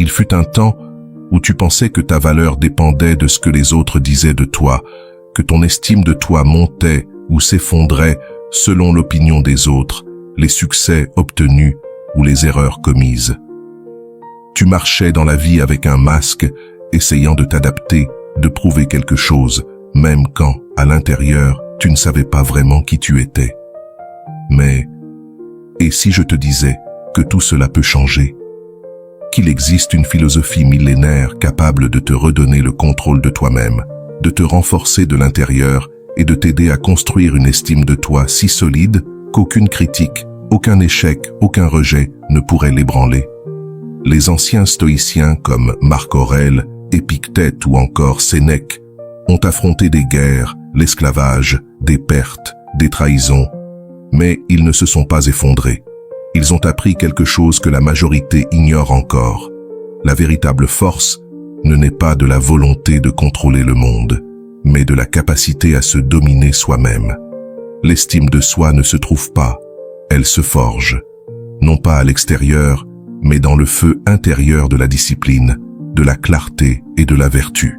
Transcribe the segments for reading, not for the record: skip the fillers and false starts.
Il fut un temps où tu pensais que ta valeur dépendait de ce que les autres disaient de toi, que ton estime de toi montait ou s'effondrait selon l'opinion des autres, les succès obtenus ou les erreurs commises. Tu marchais dans la vie avec un masque, essayant de t'adapter, de prouver quelque chose, même quand, à l'intérieur, tu ne savais pas vraiment qui tu étais. Mais, et si je te disais que tout cela peut changer? Qu'il existe une philosophie millénaire capable de te redonner le contrôle de toi-même, de te renforcer de l'intérieur et de t'aider à construire une estime de toi si solide qu'aucune critique, aucun échec, aucun rejet ne pourrait l'ébranler. Les anciens stoïciens comme Marc Aurèle, Épictète ou encore Sénèque ont affronté des guerres, l'esclavage, des pertes, des trahisons, mais ils ne se sont pas effondrés. Ils ont appris quelque chose que la majorité ignore encore. La véritable force ne naît pas de la volonté de contrôler le monde, mais de la capacité à se dominer soi-même. L'estime de soi ne se trouve pas, elle se forge, non pas à l'extérieur, mais dans le feu intérieur de la discipline, de la clarté et de la vertu.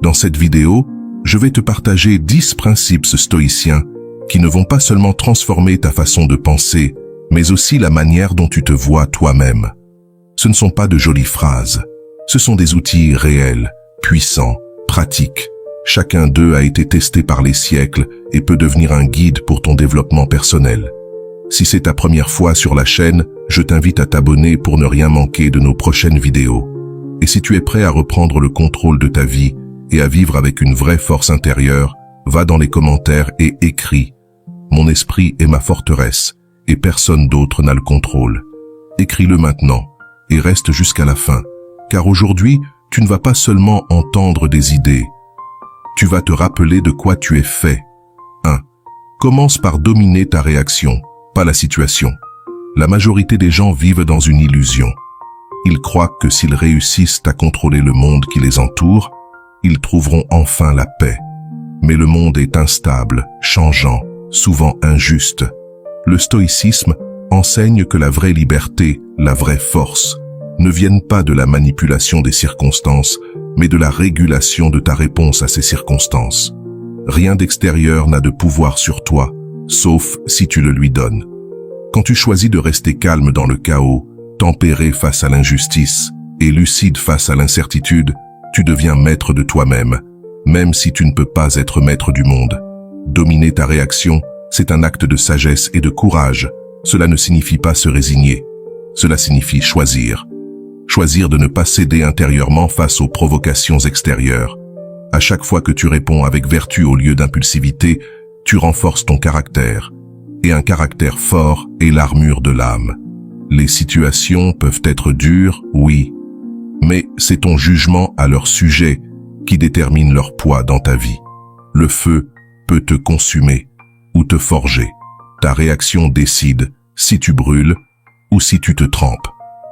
Dans cette vidéo, je vais te partager 10 principes stoïciens qui ne vont pas seulement transformer ta façon de penser, mais aussi la manière dont tu te vois toi-même. Ce ne sont pas de jolies phrases, ce sont des outils réels, puissants, pratiques. Chacun d'eux a été testé par les siècles et peut devenir un guide pour ton développement personnel. Si c'est ta première fois sur la chaîne, je t'invite à t'abonner pour ne rien manquer de nos prochaines vidéos. Et si tu es prêt à reprendre le contrôle de ta vie et à vivre avec une vraie force intérieure, va dans les commentaires et écris « Mon esprit est ma forteresse » et personne d'autre n'a le contrôle. Écris-le maintenant et reste jusqu'à la fin, car aujourd'hui, tu ne vas pas seulement entendre des idées, tu vas te rappeler de quoi tu es fait. 1. Commence par dominer ta réaction, pas la situation. La majorité des gens vivent dans une illusion. Ils croient que s'ils réussissent à contrôler le monde qui les entoure, ils trouveront enfin la paix. Mais le monde est instable, changeant, souvent injuste. Le stoïcisme enseigne que la vraie liberté, la vraie force, ne viennent pas de la manipulation des circonstances, mais de la régulation de ta réponse à ces circonstances. Rien d'extérieur n'a de pouvoir sur toi, sauf si tu le lui donnes. Quand tu choisis de rester calme dans le chaos, tempéré face à l'injustice et lucide face à l'incertitude, tu deviens maître de toi-même, même si tu ne peux pas être maître du monde. Dominer ta réaction, c'est un acte de sagesse et de courage. Cela ne signifie pas se résigner. Cela signifie choisir. Choisir de ne pas céder intérieurement face aux provocations extérieures. À chaque fois que tu réponds avec vertu au lieu d'impulsivité, tu renforces ton caractère. Et un caractère fort est l'armure de l'âme. Les situations peuvent être dures, oui, mais c'est ton jugement à leur sujet qui détermine leur poids dans ta vie. Le feu peut te consumer ou te forger. Ta réaction décide si tu brûles ou si tu te trempes.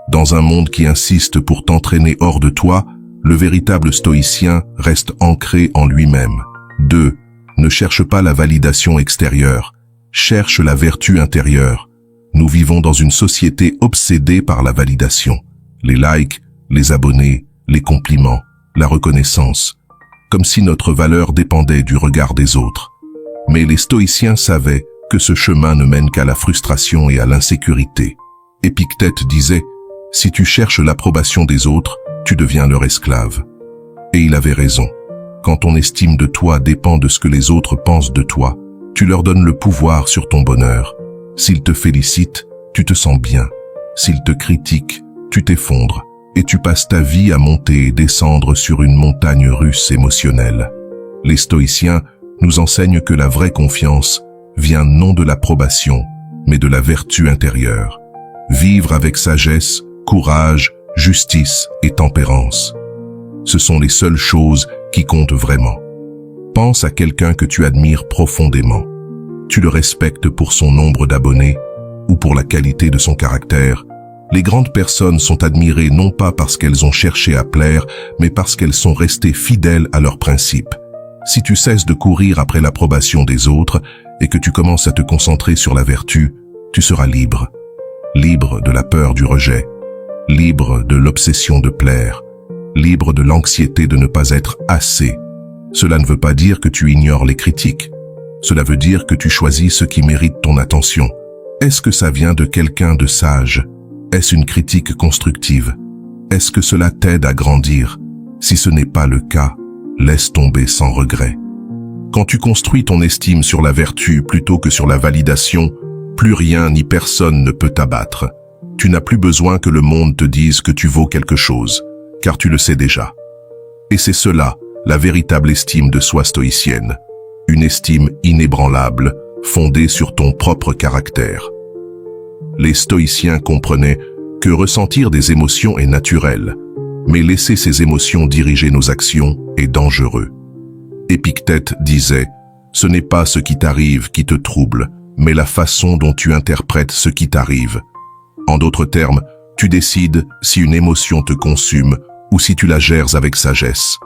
Dans un monde qui insiste pour t'entraîner hors de toi, le véritable stoïcien reste ancré en lui-même. 2. Ne cherche pas la validation extérieure, cherche la vertu intérieure. Nous vivons dans une société obsédée par la validation. Les likes, les abonnés, les compliments, la reconnaissance, comme si notre valeur dépendait du regard des autres. Mais les stoïciens savaient que ce chemin ne mène qu'à la frustration et à l'insécurité. Épictète disait « Si tu cherches l'approbation des autres, tu deviens leur esclave ». Et il avait raison. Quand ton estime de toi dépend de ce que les autres pensent de toi, tu leur donnes le pouvoir sur ton bonheur. S'ils te félicitent, tu te sens bien. S'ils te critiquent, tu t'effondres et tu passes ta vie à monter et descendre sur une montagne russe émotionnelle. Les stoïciens nous enseignent que la vraie confiance vient non de l'approbation, mais de la vertu intérieure. Vivre avec sagesse, courage, justice et tempérance. Ce sont les seules choses qui comptent vraiment. Pense à quelqu'un que tu admires profondément. Tu le respectes pour son nombre d'abonnés ou pour la qualité de son caractère. Les grandes personnes sont admirées non pas parce qu'elles ont cherché à plaire, mais parce qu'elles sont restées fidèles à leurs principes. Si tu cesses de courir après l'approbation des autres et que tu commences à te concentrer sur la vertu, tu seras libre. Libre de la peur du rejet. libre de l'obsession de plaire, libre de l'anxiété de ne pas être assez. Cela ne veut pas dire que tu ignores les critiques. Cela veut dire que tu choisis ce qui mérite ton attention. Est-ce que ça vient de quelqu'un de sage? Est-ce une critique constructive? Est-ce que cela t'aide à grandir? Si ce n'est pas le cas, laisse tomber sans regret. Quand tu construis ton estime sur la vertu plutôt que sur la validation, plus rien ni personne ne peut t'abattre. Tu n'as plus besoin que le monde te dise que tu vaux quelque chose, car tu le sais déjà. Et c'est cela, la véritable estime de soi stoïcienne. Une estime inébranlable, fondée sur ton propre caractère. Les stoïciens comprenaient que ressentir des émotions est naturel, mais laisser ces émotions diriger nos actions est dangereux. Épictète disait « Ce n'est pas ce qui t'arrive qui te trouble, mais la façon dont tu interprètes ce qui t'arrive. » En d'autres termes, tu décides si une émotion te consume ou si tu la gères avec sagesse.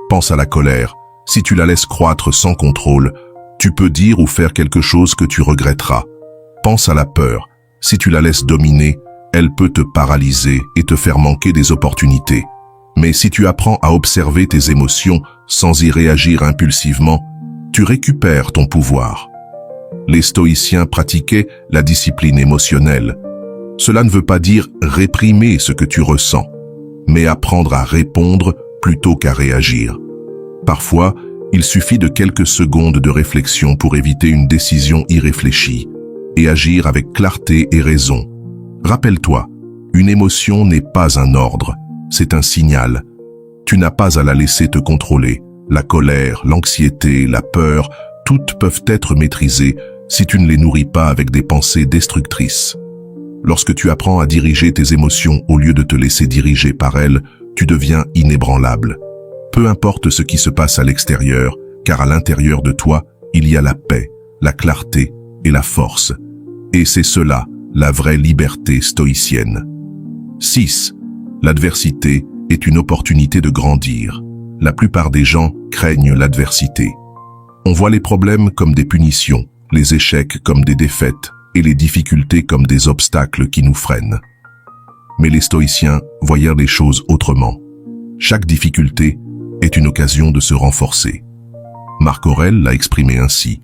Pense à la colère. Si tu la laisses croître sans contrôle, tu peux dire ou faire quelque chose que tu regretteras. Pense à la peur. Si tu la laisses dominer, elle peut te paralyser et te faire manquer des opportunités. Mais si tu apprends à observer tes émotions sans y réagir impulsivement, tu récupères ton pouvoir. Les stoïciens pratiquaient la discipline émotionnelle. Cela ne veut pas dire réprimer ce que tu ressens, mais apprendre à répondre plutôt qu'à réagir. Parfois, il suffit de quelques secondes de réflexion pour éviter une décision irréfléchie et agir avec clarté et raison. Rappelle-toi, une émotion n'est pas un ordre, c'est un signal. Tu n'as pas à la laisser te contrôler. La colère, l'anxiété, la peur, toutes peuvent être maîtrisées si tu ne les nourris pas avec des pensées destructrices. Lorsque tu apprends à diriger tes émotions au lieu de te laisser diriger par elles, tu deviens inébranlable. Peu importe ce qui se passe à l'extérieur, car à l'intérieur de toi, il y a la paix, la clarté et la force. Et c'est cela, la vraie liberté stoïcienne. 6. L'adversité est une opportunité de grandir. La plupart des gens craignent l'adversité. On voit les problèmes comme des punitions, les échecs comme des défaites et les difficultés comme des obstacles qui nous freinent. Mais les stoïciens voyaient les choses autrement. Chaque difficulté est une occasion de se renforcer. Marc Aurèle l'a exprimé ainsi.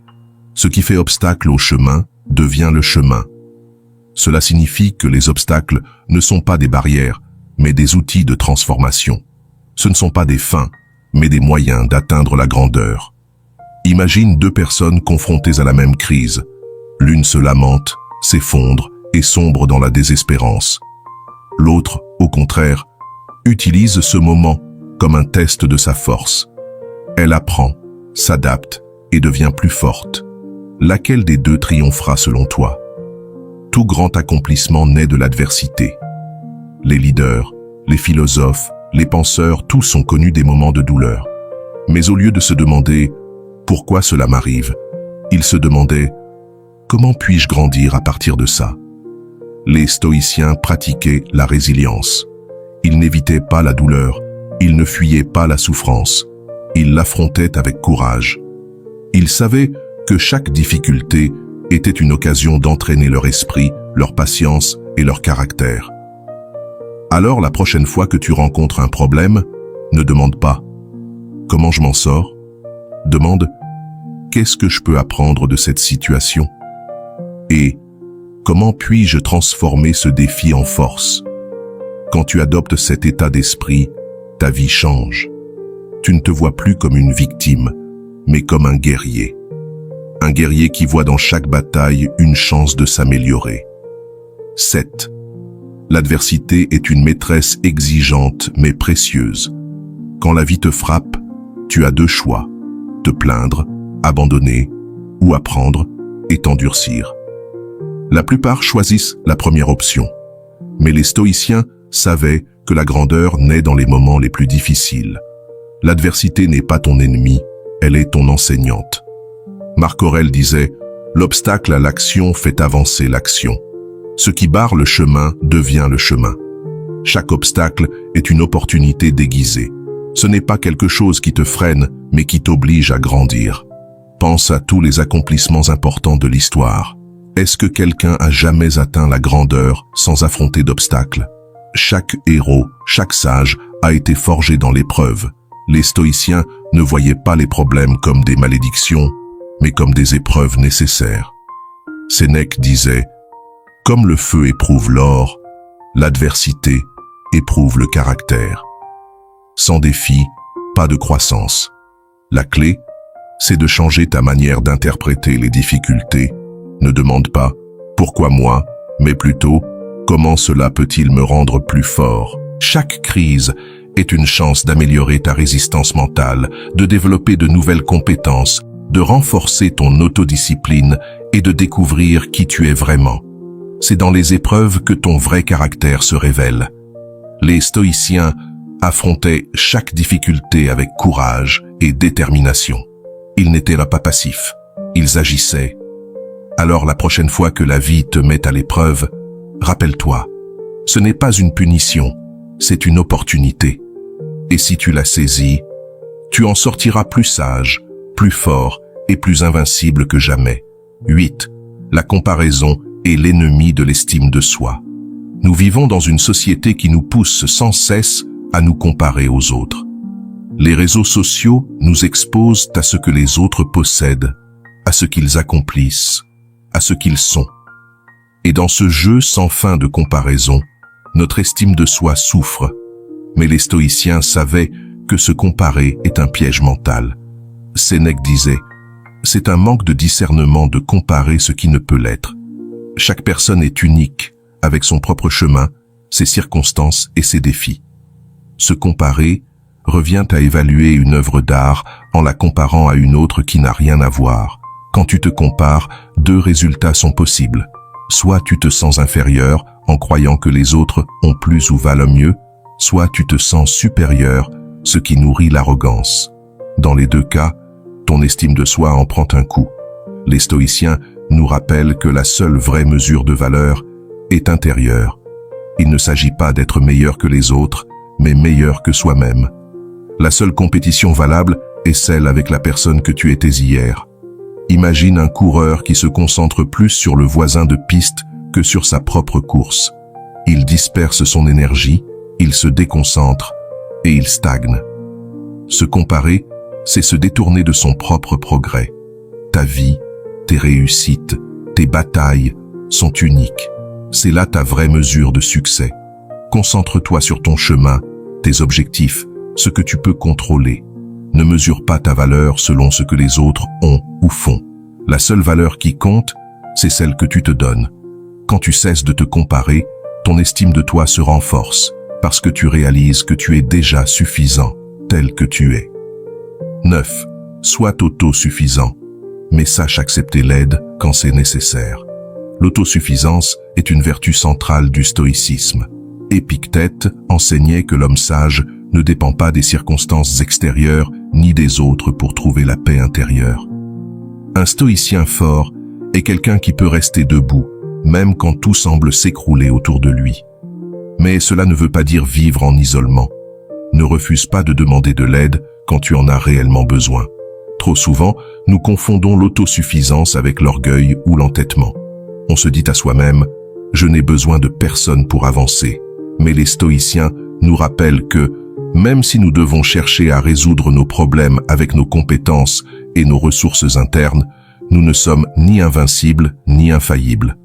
Ce qui fait obstacle au chemin devient le chemin. Cela signifie que les obstacles ne sont pas des barrières, mais des outils de transformation. Ce ne sont pas des fins, mais des moyens d'atteindre la grandeur. Imagine deux personnes confrontées à la même crise. L'une se lamente, s'effondre et sombre dans la désespérance. L'autre, au contraire, utilise ce moment comme un test de sa force. Elle apprend, s'adapte et devient plus forte. Laquelle des deux triomphera selon toi? Tout grand accomplissement naît de l'adversité. Les leaders, les philosophes, les penseurs, tous ont connu des moments de douleur. Mais au lieu de se demander « Pourquoi cela m'arrive ?», ils se demandaient « Comment puis-je grandir à partir de ça ?» Les stoïciens pratiquaient la résilience. Ils n'évitaient pas la douleur, ils ne fuyaient pas la souffrance, ils l'affrontaient avec courage. Ils savaient que chaque difficulté était une occasion d'entraîner leur esprit, leur patience et leur caractère. Alors la prochaine fois que tu rencontres un problème, ne demande pas « Comment je m'en sors ?» Demande « Qu'est-ce que je peux apprendre de cette situation ?» Et « Comment puis-je transformer ce défi en force ?» Quand tu adoptes cet état d'esprit, ta vie change. Tu ne te vois plus comme une victime, mais comme un guerrier. Un guerrier qui voit dans chaque bataille une chance de s'améliorer. 7. L'adversité est une maîtresse exigeante mais précieuse. Quand la vie te frappe, tu as deux choix, te plaindre, abandonner, ou apprendre et t'endurcir. La plupart choisissent la première option, mais les stoïciens savaient que la grandeur naît dans les moments les plus difficiles. L'adversité n'est pas ton ennemi, elle est ton enseignante. Marc Aurèle disait « L'obstacle à l'action fait avancer l'action. Ce qui barre le chemin devient le chemin. Chaque obstacle est une opportunité déguisée. Ce n'est pas quelque chose qui te freine, mais qui t'oblige à grandir. Pense à tous les accomplissements importants de l'histoire. Est-ce que quelqu'un a jamais atteint la grandeur sans affronter d'obstacles? Chaque héros, chaque sage a été forgé dans l'épreuve. Les stoïciens ne voyaient pas les problèmes comme des malédictions, mais comme des épreuves nécessaires. Sénèque disait « Comme le feu éprouve l'or, l'adversité éprouve le caractère. Sans défi, pas de croissance. La clé, c'est de changer ta manière d'interpréter les difficultés. Ne demande pas « Pourquoi moi ?», mais plutôt « Comment cela peut-il me rendre plus fort ?» Chaque crise est une chance d'améliorer ta résistance mentale, de développer de nouvelles compétences, de renforcer ton autodiscipline et de découvrir qui tu es vraiment. C'est dans les épreuves que ton vrai caractère se révèle. Les stoïciens affrontaient chaque difficulté avec courage et détermination. Ils n'étaient pas passifs, ils agissaient. Alors la prochaine fois que la vie te met à l'épreuve, rappelle-toi, ce n'est pas une punition, c'est une opportunité. Et si tu la saisis, tu en sortiras plus sage, plus fort et plus invincible que jamais. 8. La comparaison est l'ennemi de l'estime de soi. Nous vivons dans une société qui nous pousse sans cesse à nous comparer aux autres. Les réseaux sociaux nous exposent à ce que les autres possèdent, à ce qu'ils accomplissent, à ce qu'ils sont. Et dans ce jeu sans fin de comparaison, notre estime de soi souffre. Mais les stoïciens savaient que se comparer est un piège mental. Sénèque disait « C'est un manque de discernement de comparer ce qui ne peut l'être. Chaque personne est unique, avec son propre chemin, ses circonstances et ses défis. Se comparer revient à évaluer une œuvre d'art en la comparant à une autre qui n'a rien à voir. Quand tu te compares, deux résultats sont possibles. Soit tu te sens inférieur en croyant que les autres ont plus ou valent mieux, soit tu te sens supérieur, ce qui nourrit l'arrogance. Dans les deux cas, ton estime de soi en prend un coup. Les stoïciens nous rappellent que la seule vraie mesure de valeur est intérieure. Il ne s'agit pas d'être meilleur que les autres, mais meilleur que soi-même. La seule compétition valable est celle avec la personne que tu étais hier. Imagine un coureur qui se concentre plus sur le voisin de piste que sur sa propre course. Il disperse son énergie, il se déconcentre et il stagne. Se comparer, c'est se détourner de son propre progrès. Ta vie, tes réussites, tes batailles sont uniques. C'est là ta vraie mesure de succès. Concentre-toi sur ton chemin, tes objectifs, ce que tu peux contrôler. Ne mesure pas ta valeur selon ce que les autres ont ou font. La seule valeur qui compte, c'est celle que tu te donnes. Quand tu cesses de te comparer, ton estime de toi se renforce, parce que tu réalises que tu es déjà suffisant, tel que tu es. 9. Sois autosuffisant, mais sache accepter l'aide quand c'est nécessaire. L'autosuffisance est une vertu centrale du stoïcisme. Épictète enseignait que l'homme sage ne dépend pas des circonstances extérieures ni des autres pour trouver la paix intérieure. Un stoïcien fort est quelqu'un qui peut rester debout, même quand tout semble s'écrouler autour de lui. Mais cela ne veut pas dire vivre en isolement. Ne refuse pas de demander de l'aide quand tu en as réellement besoin. Trop souvent, nous confondons l'autosuffisance avec l'orgueil ou l'entêtement. On se dit à soi-même « Je n'ai besoin de personne pour avancer ». Mais les stoïciens nous rappellent que, même si nous devons chercher à résoudre nos problèmes avec nos compétences et nos ressources internes, nous ne sommes ni invincibles ni infaillibles.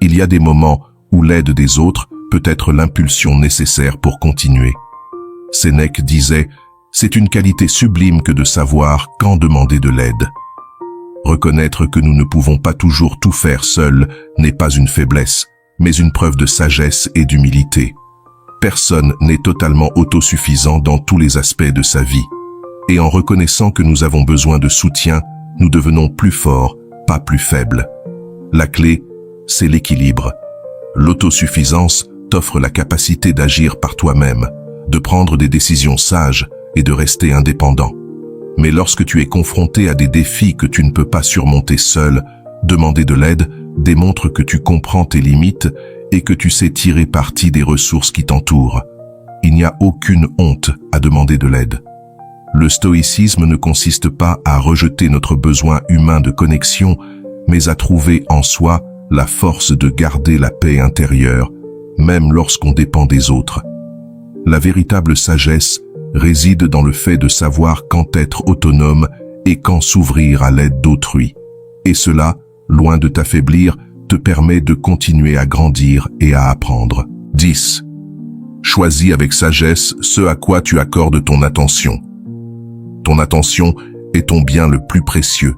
Il y a des moments où l'aide des autres peut être l'impulsion nécessaire pour continuer. Sénèque disait « C'est une qualité sublime que de savoir quand demander de l'aide ». Reconnaître que nous ne pouvons pas toujours tout faire seuls n'est pas une faiblesse, mais une preuve de sagesse et d'humilité. Personne n'est totalement autosuffisant dans tous les aspects de sa vie. Et en reconnaissant que nous avons besoin de soutien, nous devenons plus forts, pas plus faibles. La clé, c'est l'équilibre. L'autosuffisance t'offre la capacité d'agir par toi-même, de prendre des décisions sages et de rester indépendant. Mais lorsque tu es confronté à des défis que tu ne peux pas surmonter seul, demander de l'aide démontre que tu comprends tes limites et que tu sais tirer parti des ressources qui t'entourent. Il n'y a aucune honte à demander de l'aide. Le stoïcisme ne consiste pas à rejeter notre besoin humain de connexion, mais à trouver en soi la force de garder la paix intérieure, même lorsqu'on dépend des autres. La véritable sagesse réside dans le fait de savoir quand être autonome et quand s'ouvrir à l'aide d'autrui. Et cela, loin de t'affaiblir, te permet de continuer à grandir et à apprendre. 10. Choisis avec sagesse ce à quoi tu accordes ton attention. Ton attention est ton bien le plus précieux.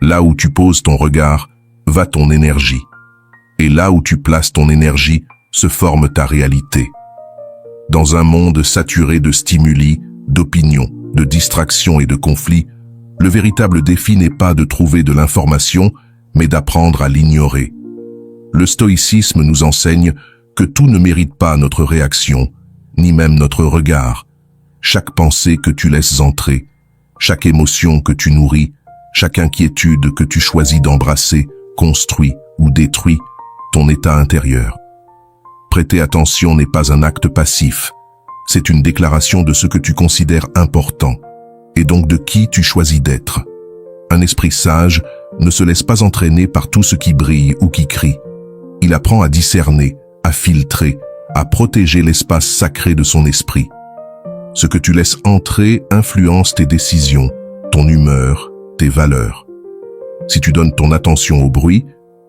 Là où tu poses ton regard, va ton énergie. Et là où tu places ton énergie, se forme ta réalité. Dans un monde saturé de stimuli, d'opinions, de distractions et de conflits, le véritable défi n'est pas de trouver de l'information, mais d'apprendre à l'ignorer. Le stoïcisme nous enseigne que tout ne mérite pas notre réaction, ni même notre regard. Chaque pensée que tu laisses entrer, chaque émotion que tu nourris, chaque inquiétude que tu choisis d'embrasser, construit ou détruit ton état intérieur. Prêter attention n'est pas un acte passif, c'est une déclaration de ce que tu considères important, et donc de qui tu choisis d'être. Un esprit sage ne se laisse pas entraîner par tout ce qui brille ou qui crie. Il apprend à discerner, à filtrer, à protéger l'espace sacré de son esprit. Ce que tu laisses entrer influence tes décisions, ton humeur, tes valeurs. Si tu donnes ton attention au bruit,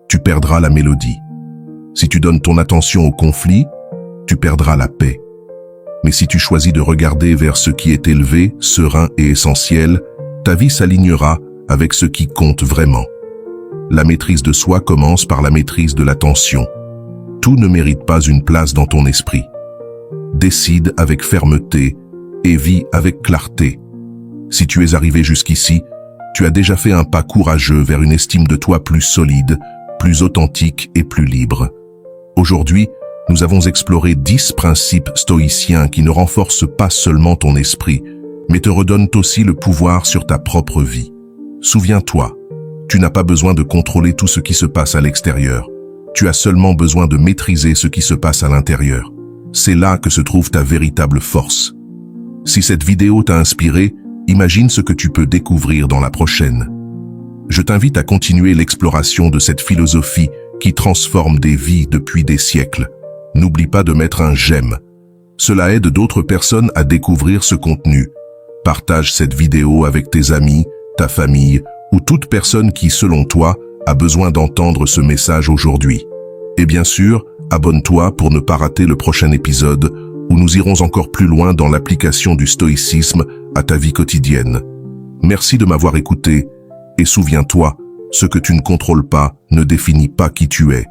tu perdras la mélodie. Si tu donnes ton attention au conflit, tu perdras la paix. Mais si tu choisis de regarder vers ce qui est élevé, serein et essentiel, ta vie s'alignera avec ce qui compte vraiment. La maîtrise de soi commence par la maîtrise de l'attention. Tout ne mérite pas une place dans ton esprit. Décide avec fermeté et vis avec clarté. Si tu es arrivé jusqu'ici, tu as déjà fait un pas courageux vers une estime de toi plus solide, plus authentique et plus libre. Aujourd'hui, nous avons exploré 10 principes stoïciens qui ne renforcent pas seulement ton esprit, mais te redonnent aussi le pouvoir sur ta propre vie. Souviens-toi, tu n'as pas besoin de contrôler tout ce qui se passe à l'extérieur. Tu as seulement besoin de maîtriser ce qui se passe à l'intérieur. C'est là que se trouve ta véritable force. Si cette vidéo t'a inspiré, imagine ce que tu peux découvrir dans la prochaine. Je t'invite à continuer l'exploration de cette philosophie qui transforme des vies depuis des siècles. N'oublie pas de mettre un j'aime. Cela aide d'autres personnes à découvrir ce contenu. Partage cette vidéo avec tes amis, ta famille ou toute personne qui, selon toi, a besoin d'entendre ce message aujourd'hui. Et bien sûr, abonne-toi pour ne pas rater le prochain épisode où nous irons encore plus loin dans l'application du stoïcisme à ta vie quotidienne. Merci de m'avoir écouté et souviens-toi, ce que tu ne contrôles pas ne définit pas qui tu es.